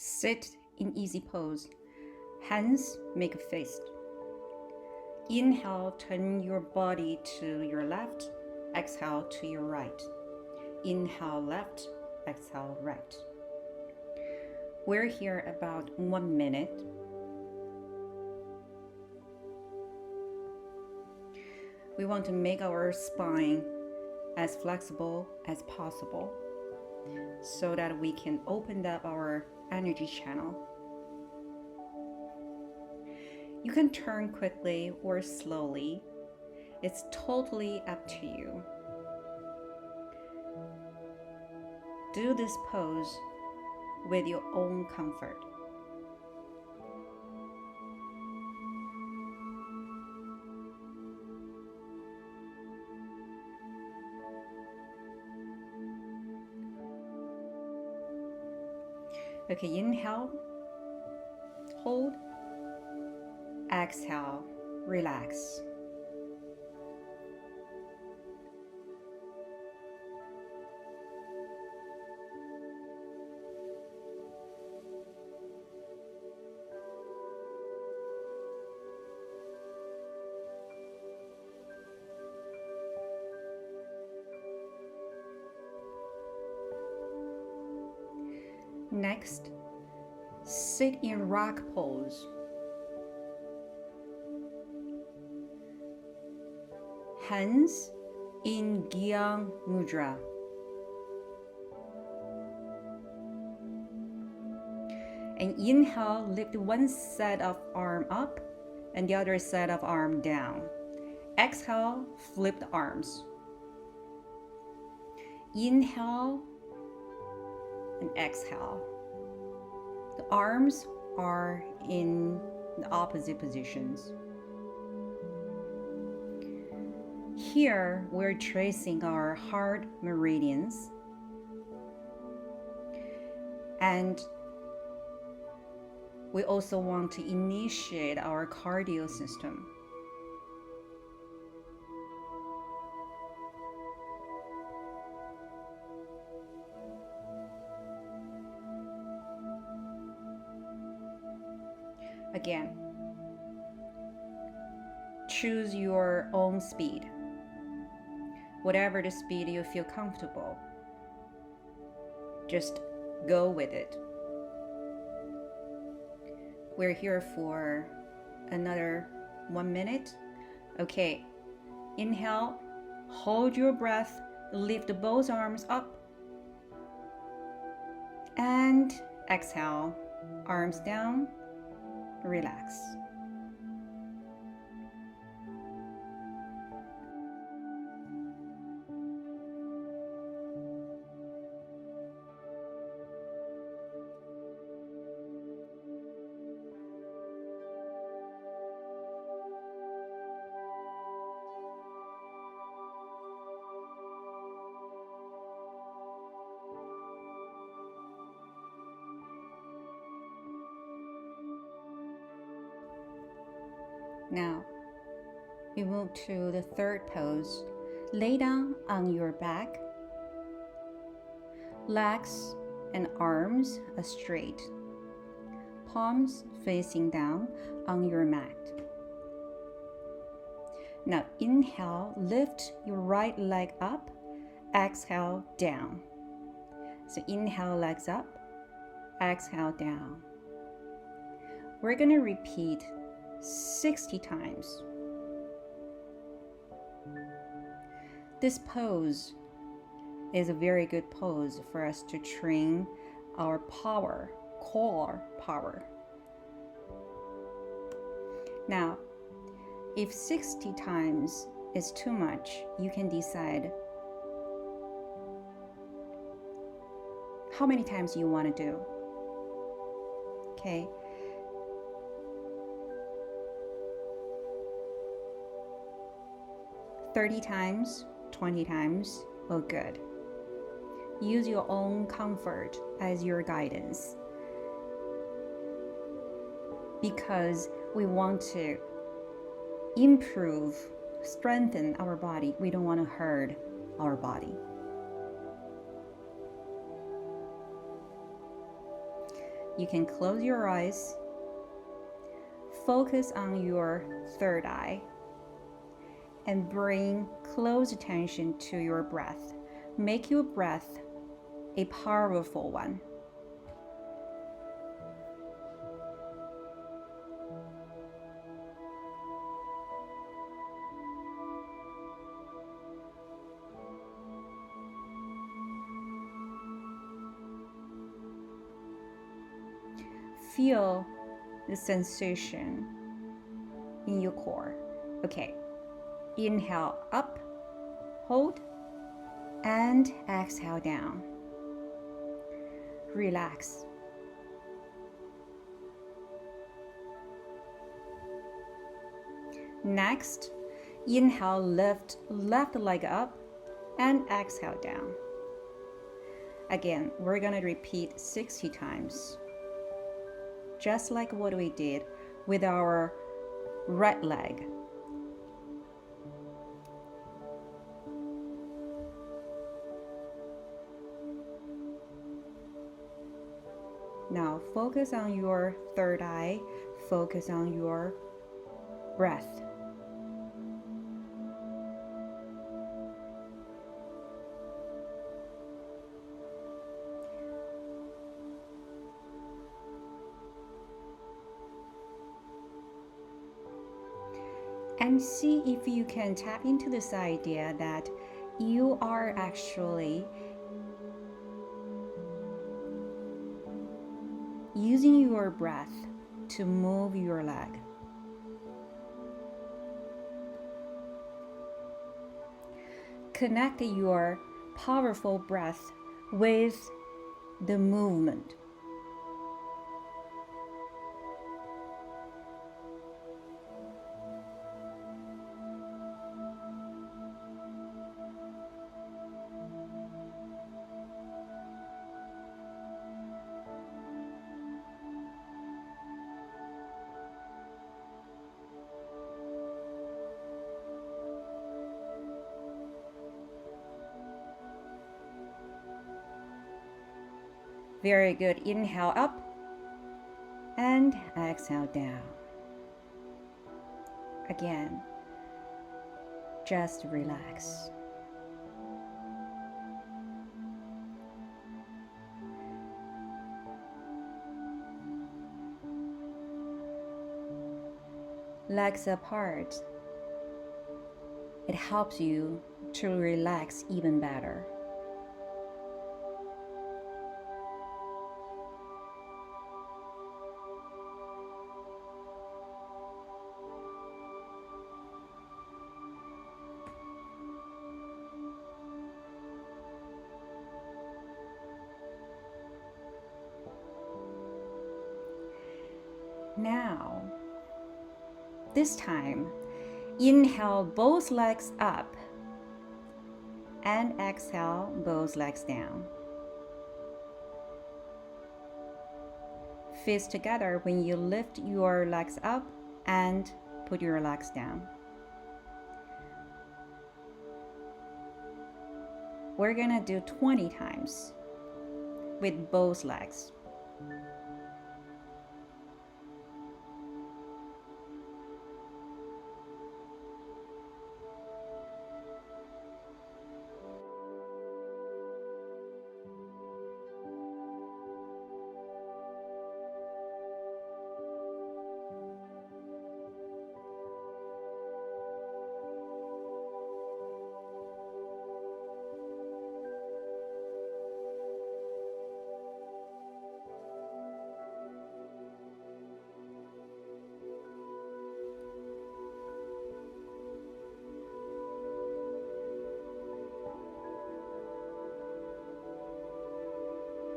Sit in easy pose. Hands make a fist. Inhale, turn your body to your left. Exhale to your right. Inhale left, exhale right. We're here about 1 minute. We want to make our spine as flexible as possible so that we can open up our energy channel. You can turn quickly or slowly. It's totally up to you. Do this pose with your own comfort. Okay, inhale, hold, exhale, relax. Next, sit in rock pose. Hands in Gyang Mudra. And inhale, lift one set of arm up and the other set of arm down. Exhale, flip the arms. Inhale and exhale. The arms are in the opposite positions. Here, we're tracing our heart meridians. And we also want to initiate our cardio system. Again, choose your own speed. Whatever the speed you feel comfortable, just go with it. We're here for another 1 minute. Okay, inhale, hold your breath, lift both arms up. And exhale, arms down, relax. Now, we move to the third pose. Lay down on your back. Legs and arms are straight. Palms facing down on your mat. Now, inhale, lift your right leg up. Exhale, down. So inhale, legs up. Exhale, down. We're going to repeat 60 times. This pose is a very good pose for us to train our power, core power. Now, if 60 times is too much, you can decide how many times you want to do. Okay. "30 times, 20 times, oh good." Use your own comfort as your guidance. Because we want to improve, strengthen our body. We don't want to hurt our body. You can close your eyes. Focus on your third eye and bring close attention to your breath. Make your breath a powerful one. Feel the sensation in your core. Okay, inhale up, hold, and exhale down. Relax. Next, inhale, lift left leg up and exhale down. Again, we're gonna repeat 60 times. Just like what we did with our right leg. Now focus on your third eye, focus on your breath. And see if you can tap into this idea that you are actually using your breath to move your leg. Connect your powerful breath with the movement. Very good. Inhale up and exhale down. Again, just relax. Legs apart. It helps you to relax even better. Now, this time, inhale both legs up and exhale both legs down. Fists together when you lift your legs up and put your legs down. We're gonna do 20 times with both legs.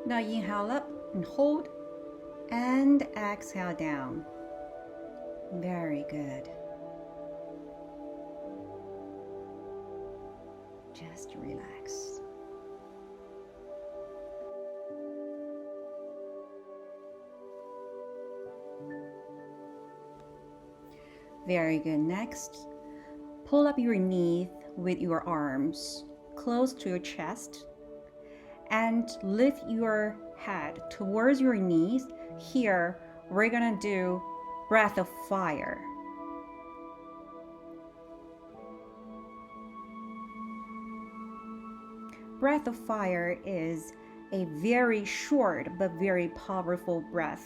Now inhale up and hold and exhale down. Very good. Just relax. Very good. Next, pull up your knees with your arms close to your chest and lift your head towards your knees. here we're gonna do breath of fire. Breath of fire is a very short but very powerful breath.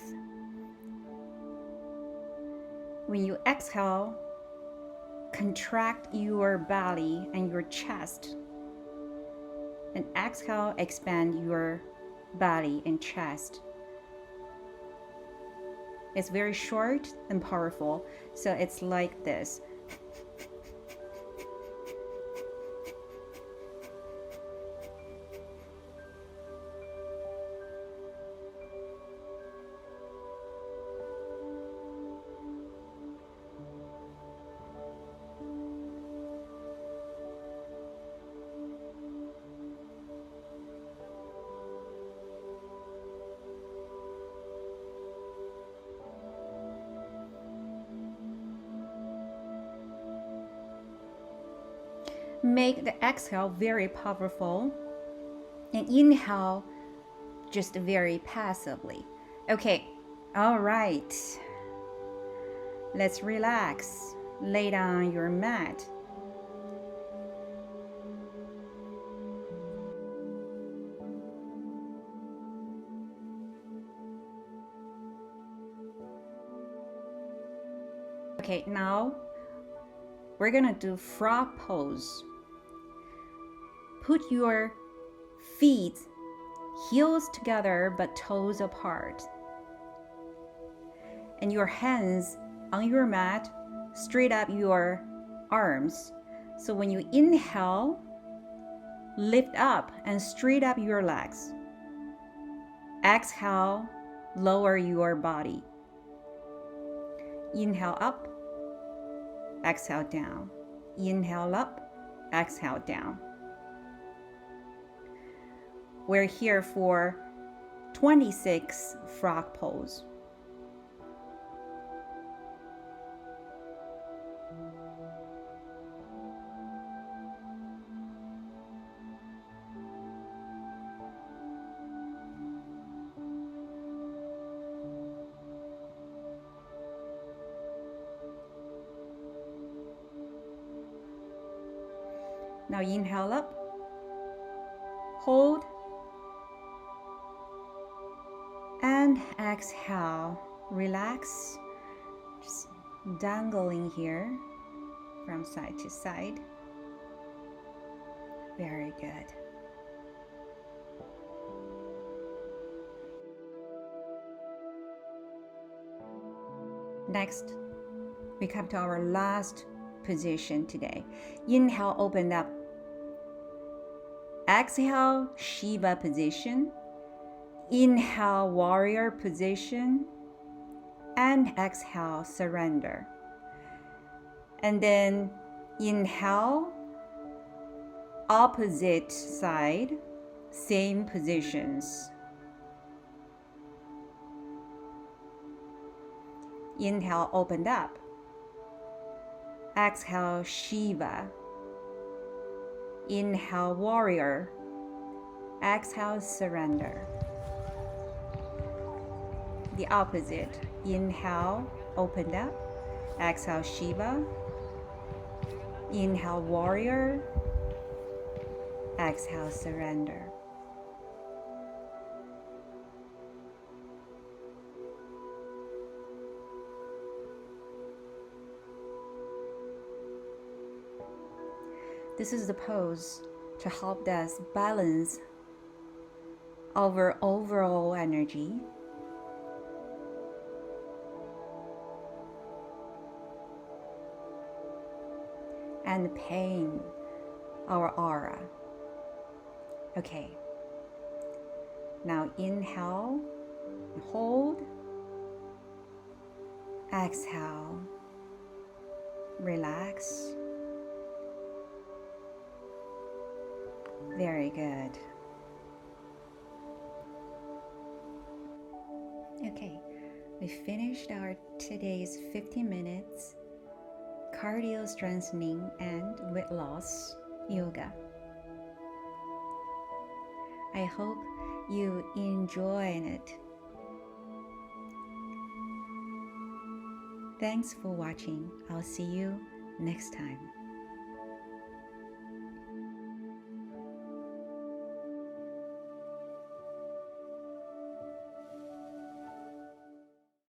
When you exhale, contract your belly and your chest. And exhale, expand your belly and chest. It's very short and powerful, so it's like this. Make the exhale very powerful and inhale just very passively. Okay, all right. Let's relax. Lay down your mat. Okay, now we're gonna do frog pose. Put your feet heels together but toes apart. And your hands on your mat, straight up your arms. So when you inhale, lift up and straight up your legs. Exhale, lower your body. Inhale up, exhale down. Inhale up, exhale down. We're here for 26 frog pose. Now inhale up, hold, and exhale. Relax, just dangling here from side to side. Very good. Next, we come to our last position today. Inhale, open up. Exhale, Shiva position. Inhale, warrior position. And exhale, surrender. And then inhale, opposite side, same positions. Inhale, opened up. Exhale, Shiva. Inhale, warrior. Exhale, surrender. The opposite. Inhale, opened up. Exhale, Shiva. Inhale, warrior. Exhale, surrender. This is the pose to help us balance our overall energy and pain our aura. Okay. Now inhale, hold, exhale, relax. Very good. Okay, we finished our today's 15 minutes cardio strengthening and weight loss yoga. I hope you enjoyed it. Thanks for watching. I'll see you next time.